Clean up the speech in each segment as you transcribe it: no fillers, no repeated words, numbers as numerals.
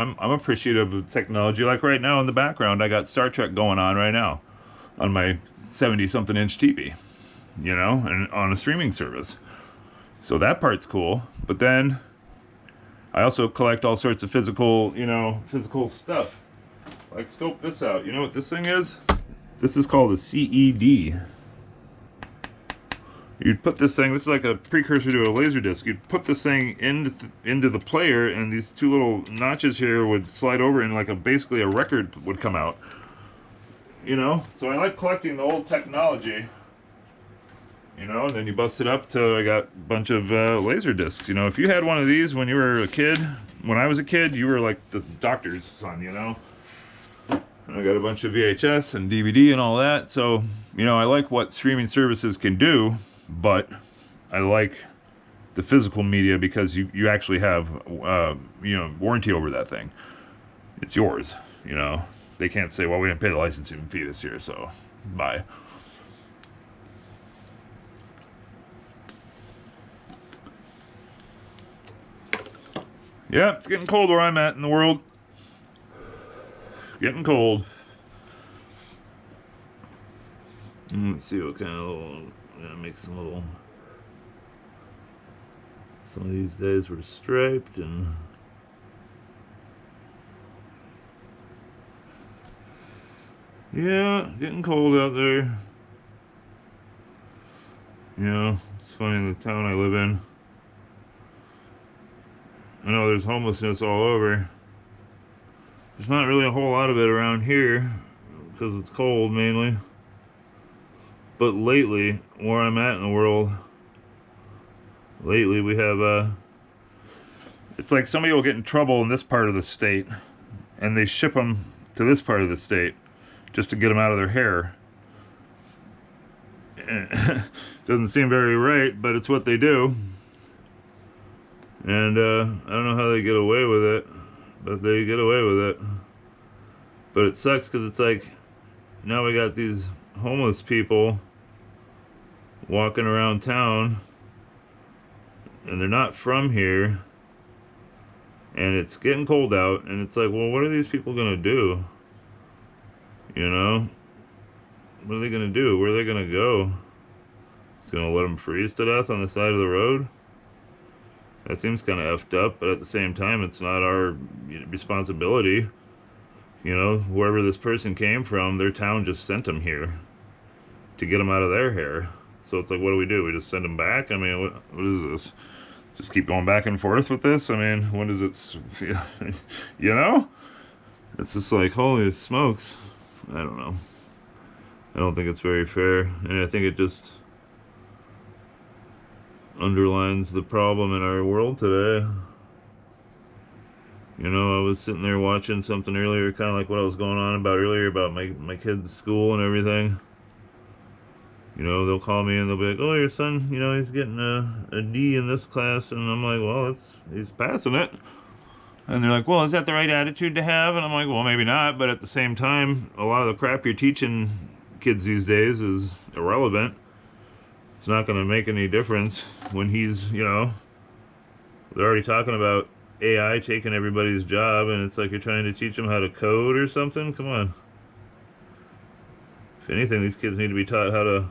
I'm appreciative of technology. Like right now in the background, I got Star Trek going on right now on my 70 something inch TV, you know, and on a streaming service. So that part's cool. But then I also collect all sorts of physical, you know, physical stuff. Like scope this out. You know what this thing is? This is called a CED. You'd put this thing, this is like a precursor to a laser disc. You'd put this thing into the player, and these two little notches here would slide over, and like basically a record would come out. You know? So I like collecting the old technology. You know, and then you bust it up till I got a bunch of laser discs. You know, if you had one of these when you were a kid, when I was a kid, you were like the doctor's son, you know? And I got a bunch of VHS and DVD and all that. So, you know, I like what streaming services can do, but I like the physical media because you actually have, you know, warranty over that thing. It's yours, you know? They can't say, well, we didn't pay the licensing fee this year, so bye. Yeah, it's getting cold where I'm at in the world. Getting cold. Let's see what kind of little. Gonna make some little. Some of these guys were striped and. Yeah, getting cold out there. You know, it's funny in the town I live in. I know there's homelessness all over. There's not really a whole lot of it around here because it's cold mainly. But lately, where I'm at in the world, lately we have it's like somebody will get in trouble in this part of the state, and they ship them to this part of the state just to get them out of their hair. Doesn't seem very right, but it's what they do. And I don't know how they get away with it, but they get away with it. But it sucks because it's like, now we got these homeless people walking around town, and they're not from here, and it's getting cold out, and it's like, well, what are these people gonna do? You know? What are they gonna do? Where are they gonna go? It's gonna let them freeze to death on the side of the road? That seems kind of effed up, but at the same time, it's not our responsibility. You know, wherever this person came from, their town just sent them here to get them out of their hair. So it's like, what do? We just send them back? I mean, what is this? Just keep going back and forth with this? I mean, when does it, you know? It's just like, holy smokes. I don't know. I don't think it's very fair. And I think it just underlines the problem in our world today. You know, I was sitting there watching something earlier, kind of like what I was going on about earlier about my kids' school and everything. You know, they'll call me and they'll be like, oh, your son, you know, he's getting a D in this class. And I'm like, well, he's passing it. And they're like, well, is that the right attitude to have? And I'm like, well, maybe not. But at the same time, a lot of the crap you're teaching kids these days is irrelevant. It's not going to make any difference when he's, you know, they're already talking about AI taking everybody's job, and it's like you're trying to teach them how to code or something. Come on. If anything, these kids need to be taught how to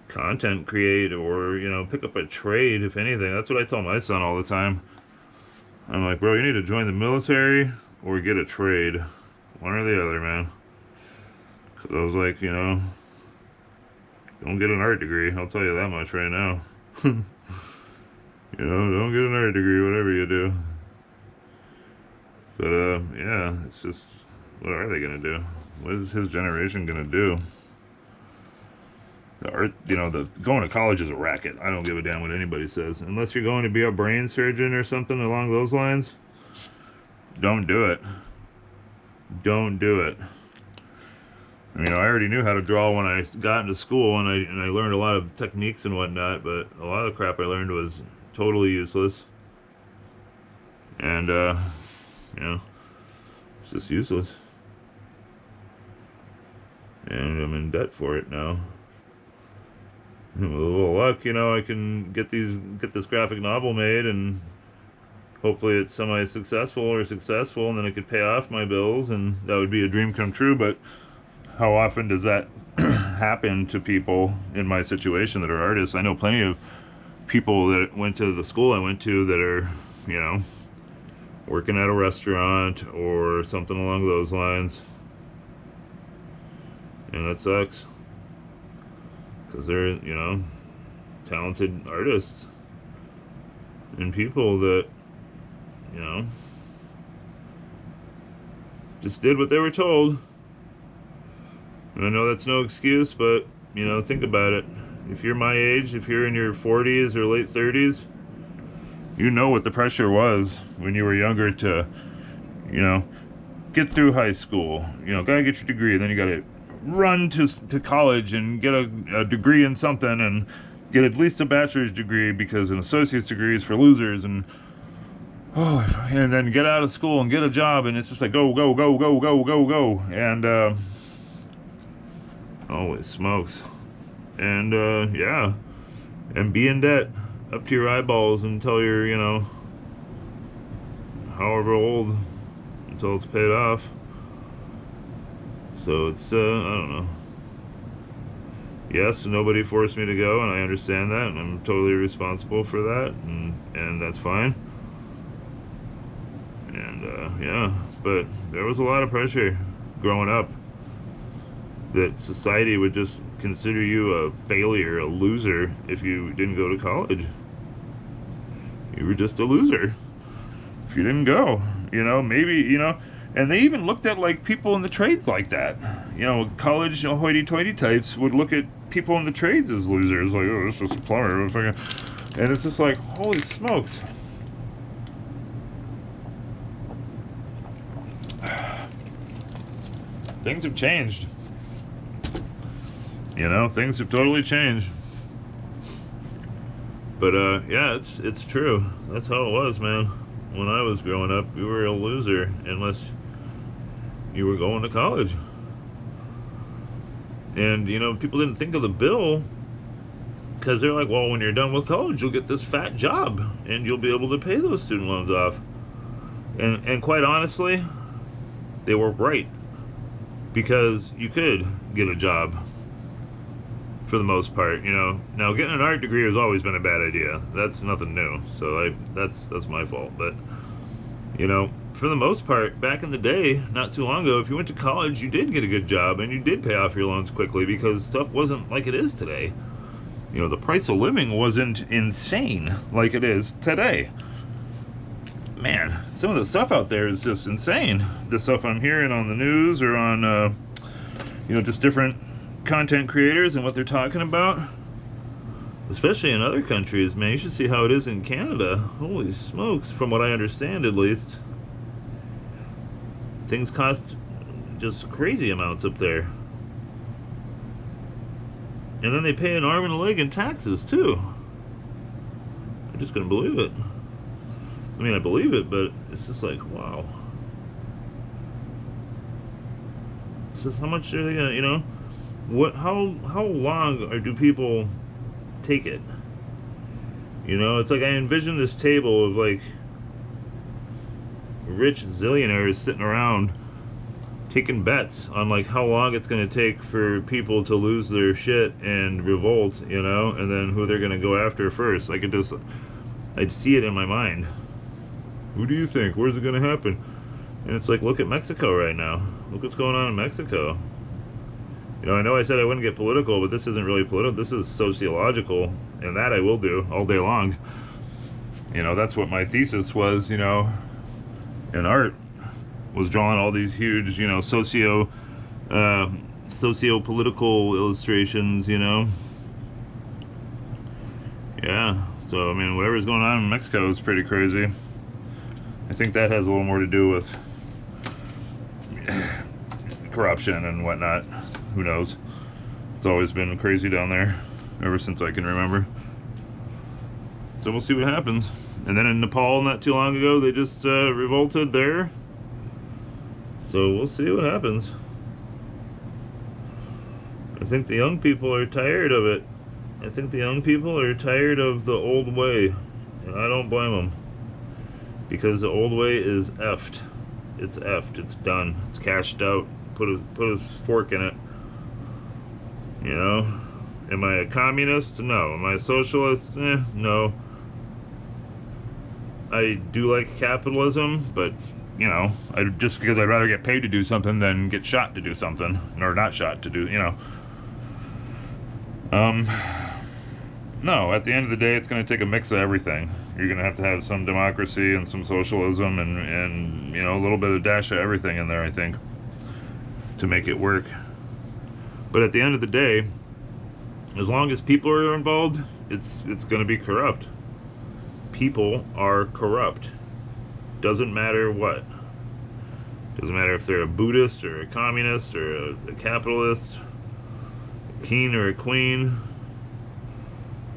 content create or, you know, pick up a trade, if anything. That's what I tell my son all the time. I'm like, bro, you need to join the military or get a trade. One or the other, man. Because I was like, you know, don't get an art degree. I'll tell you that much right now. You know, don't get an art degree, whatever you do. But, yeah, it's just, what are they going to do? What is his generation going to do? The art, you know, the going to college is a racket. I don't give a damn what anybody says. Unless you're going to be a brain surgeon or something along those lines, don't do it. Don't do it. I mean, I already knew how to draw when I got into school, and I learned a lot of techniques and whatnot, but a lot of the crap I learned was totally useless. And, you know, it's just useless. And I'm in debt for it now. And with a little luck, you know, I can get this graphic novel made and hopefully it's semi-successful or successful, and then it could pay off my bills, and that would be a dream come true. But how often does that happen to people in my situation that are artists? I know plenty of people that went to the school I went to that are, you know, working at a restaurant or something along those lines. And that sucks. Because they're, you know, talented artists. And people that, you know, just did what they were told. And I know that's no excuse, but, you know, think about it. If you're my age, if you're in your 40s or late 30s, you know what the pressure was when you were younger to, you know, get through high school. You know, gotta get your degree, then you gotta run to college and get a degree in something and get at least a bachelor's degree, because an associate's degree is for losers, and and then get out of school and get a job, and it's just like go, go, go, go, go, go, go. And holy smokes. And yeah, and be in debt up to your eyeballs until you're, you know, however old, until it's paid off. So it's I don't know. Yes, nobody forced me to go, and I understand that, and I'm totally responsible for that, and that's fine. And yeah, but there was a lot of pressure growing up that society would just consider you a failure, a loser, if you didn't go to college. You were just a loser if you didn't go. You know, maybe, you know, and they even looked at, like, people in the trades like that. You know, college, you know, hoity-toity types would look at people in the trades as losers, like, oh, this is a plumber, and it's just like, holy smokes. Things have changed. You know, things have totally changed. But yeah, it's true. That's how it was, man. When I was growing up, you were a loser unless you were going to college. And, you know, people didn't think of the bill, because they're like, well, when you're done with college, you'll get this fat job and you'll be able to pay those student loans off. And quite honestly, they were right, because you could get a job for the most part, you know. Now, getting an art degree has always been a bad idea. That's nothing new. So that's my fault. But, you know, for the most part, back in the day, not too long ago, if you went to college, you did get a good job and you did pay off your loans quickly, because stuff wasn't like it is today. You know, the price of living wasn't insane like it is today. Man, some of the stuff out there is just insane. The stuff I'm hearing on the news or on, you know, just different content creators and what they're talking about, especially in other countries. Man, you should see how it is in Canada. Holy smokes, from what I understand at least, things cost just crazy amounts up there, and then they pay an arm and a leg in taxes too. I just couldn't believe it. I mean, I believe it, but it's just like, wow. So how much are they gonna, you know, what, how long do people take it? You know, it's like I envision this table of, like, rich zillionaires sitting around taking bets on, like, how long it's going to take for people to lose their shit and revolt, you know, and then who they're going to go after first. I'd see it in my mind. Who do you think? Where's it going to happen? And it's like, look at Mexico right now. Look what's going on in Mexico. You know I said I wouldn't get political, but this isn't really political. This is sociological, and that I will do all day long. You know, that's what my thesis was, you know, in art, was drawing all these huge, you know, socio-political illustrations, you know. Yeah, so, I mean, whatever's going on in Mexico is pretty crazy. I think that has a little more to do with corruption and whatnot. Who knows? It's always been crazy down there ever since I can remember. So we'll see what happens. And then in Nepal, not too long ago, they just revolted there. So we'll see what happens. I think the young people are tired of it. I think the young people are tired of the old way. And I don't blame them. because the old way is effed. It's effed. It's done. It's cashed out. Put a fork in it. You know? Am I a communist? No. Am I a socialist? No. I do like capitalism, but, you know, just because I'd rather get paid to do something than get shot to do something, or not shot to do, you know. No, at the end of the day, it's going to take a mix of everything. You're going to have some democracy and some socialism and, you know, a little bit of dash of everything in there, I think, to make it work. But at the end of the day, as long as people are involved, it's going to be corrupt. People are corrupt. Doesn't matter what. Doesn't matter if they're a Buddhist or a communist or a capitalist, a king or a queen.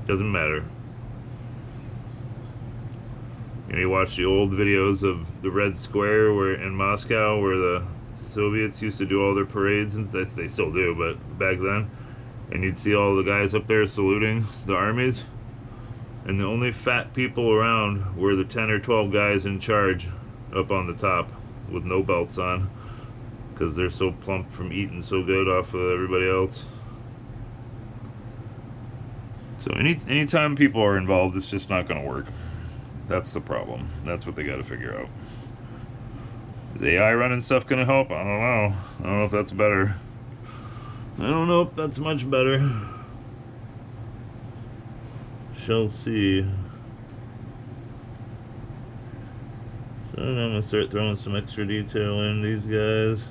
Doesn't matter. You know, you watch the old videos of the Red Square in Moscow where the Soviets used to do all their parades, and they still do, but back then. And you'd see all the guys up there saluting the armies. And the only fat people around were the 10 or 12 guys in charge up on the top with no belts on, because they're so plump from eating so good off of everybody else. So anytime people are involved, it's just not going to work. That's the problem. That's what they got to figure out. Is AI running stuff going to help? I don't know. I don't know if that's better. I don't know if that's much better. Shall see. So I'm going to start throwing some extra detail in these guys.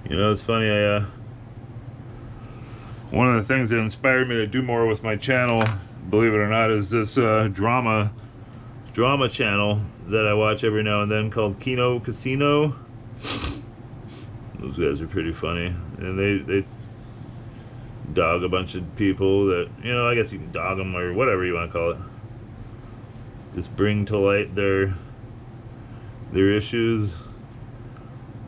You know, it's funny, one of the things that inspired me to do more with my channel, believe it or not, is this drama channel that I watch every now and then called Kino Casino. Those guys are pretty funny, and they dog a bunch of people that, you know, I guess you can dog them or whatever you want to call it. Just bring to light their issues.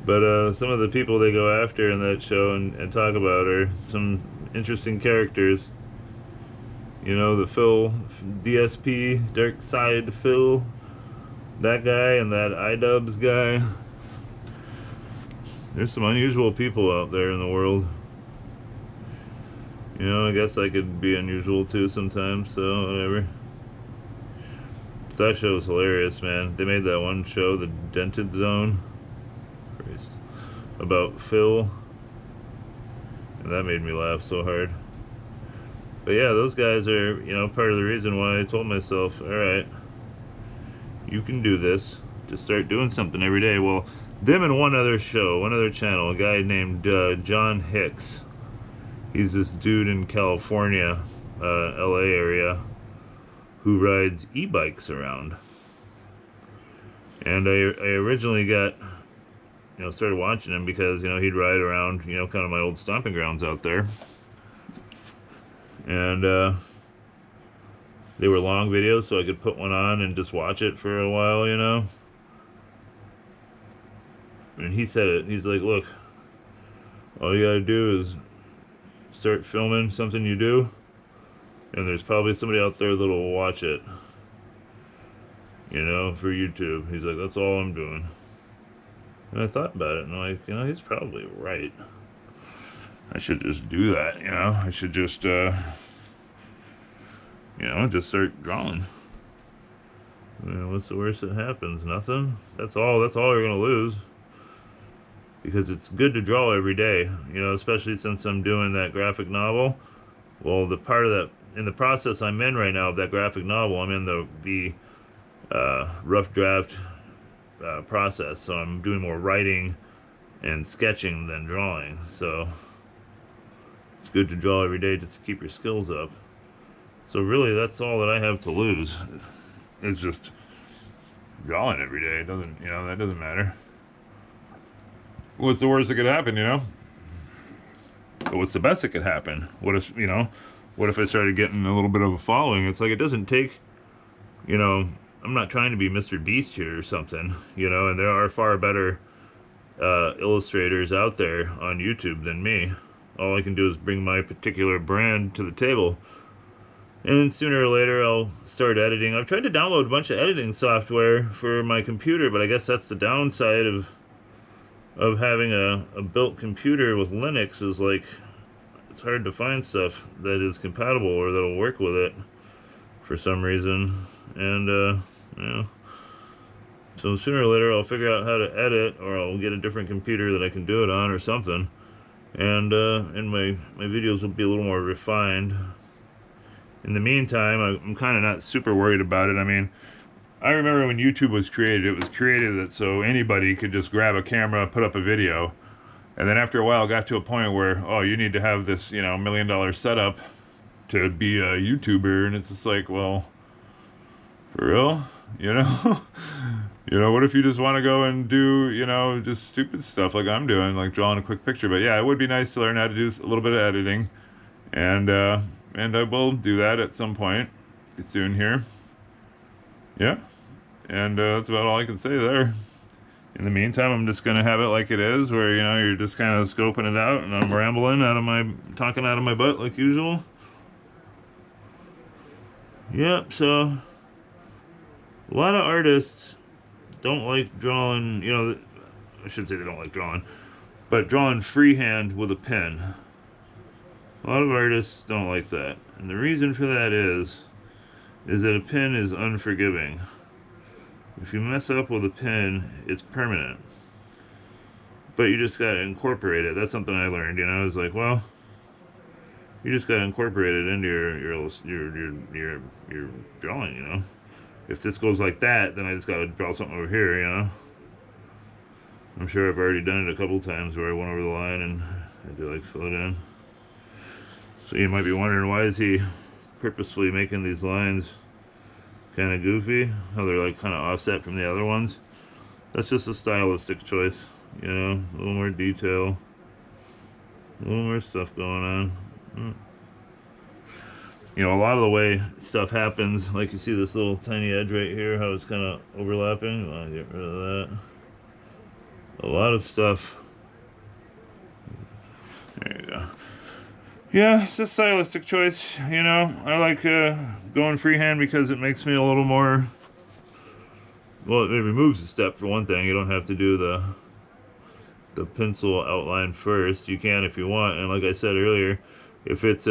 But some of the people they go after in that show and talk about are some interesting characters. You know, the Phil, DSP, Dark Side Phil, that guy, and that iDubbbz guy. There's some unusual people out there in the world. You know, I guess I could be unusual too sometimes, so whatever. That show was hilarious, man. They made that one show, The Dented Zone, about Phil, and that made me laugh so hard. But yeah, those guys are, you know, part of the reason why I told myself, alright, you can do this. Just start doing something every day. Well, them and one other channel, a guy named John Hicks. He's this dude in California, LA area, who rides e-bikes around. And I originally got, you know, started watching him because, you know, he'd ride around, you know, kind of my old stomping grounds out there. And they were long videos, so I could put one on and just watch it for a while, you know. And he said it, he's like, look, all you gotta do is start filming something you do, and there's probably somebody out there that'll watch it, you know, for YouTube. He's like, that's all I'm doing. And I thought about it, and I'm like, you know, he's probably right. I should just do that, you know. I should just, you know, just start drawing. You know, what's the worst that happens? Nothing. That's all you're gonna lose. Because it's good to draw every day, you know, especially since I'm doing that graphic novel. Well, the part of that, in the process I'm in right now of that graphic novel, I'm in the rough draft process, so I'm doing more writing and sketching than drawing. So it's good to draw every day just to keep your skills up. So really, that's all that I have to lose. It's just drawing every day. It doesn't, you know, that doesn't matter. What's the worst that could happen, you know? But what's the best that could happen? What if, you know, what if I started getting a little bit of a following? It's like, it doesn't take, you know, I'm not trying to be Mr. Beast here or something, you know, and there are far better illustrators out there on YouTube than me. All I can do is bring my particular brand to the table. And sooner or later I'll start editing. I've tried to download a bunch of editing software for my computer, but I guess that's the downside of having a built computer with Linux is like it's hard to find stuff that is compatible or that'll work with it for some reason. And you know, so sooner or later I'll figure out how to edit, or I'll get a different computer that I can do it on or something. And my videos will be a little more refined. In the meantime, I'm kind of not super worried about it. I mean, I remember when YouTube was created, it was created that so anybody could just grab a camera, put up a video, and then after a while it got to a point where, oh, you need to have this, you know, $1 million setup to be a YouTuber, and it's just like, well, for real? You know? You know, what if you just want to go and do, you know, just stupid stuff like I'm doing, like drawing a quick picture? But yeah, it would be nice to learn how to do a little bit of editing, and I will do that at some point soon here. Yeah, and that's about all I can say there. In the meantime, I'm just gonna have it like it is, where, you know, you're just kind of scoping it out, and I'm talking out of my butt like usual. Yep. So a lot of artists don't like drawing. You know, I shouldn't say they don't like drawing, but drawing freehand with a pen. A lot of artists don't like that, and the reason for that is that a pen is unforgiving. If you mess up with a pen, it's permanent. But you just gotta incorporate it. That's something I learned. You know, it's like, well, you just gotta incorporate it into your drawing. You know, if this goes like that, then I just gotta draw something over here. You know, I'm sure I've already done it a couple times where I went over the line and had to like fill it in. So you might be wondering, why is he purposefully making these lines kind of goofy? How they're like kind of offset from the other ones? That's just a stylistic choice, you know, a little more detail, a little more stuff going on. You know, a lot of the way stuff happens, like you see this little tiny edge right here, how it's kind of overlapping. I want to get rid of that. A lot of stuff. There you go. Yeah, it's a stylistic choice, you know. I like going freehand because it makes me a little more... Well, it removes a step, for one thing. You don't have to do the pencil outline first. You can if you want, and like I said earlier, if it's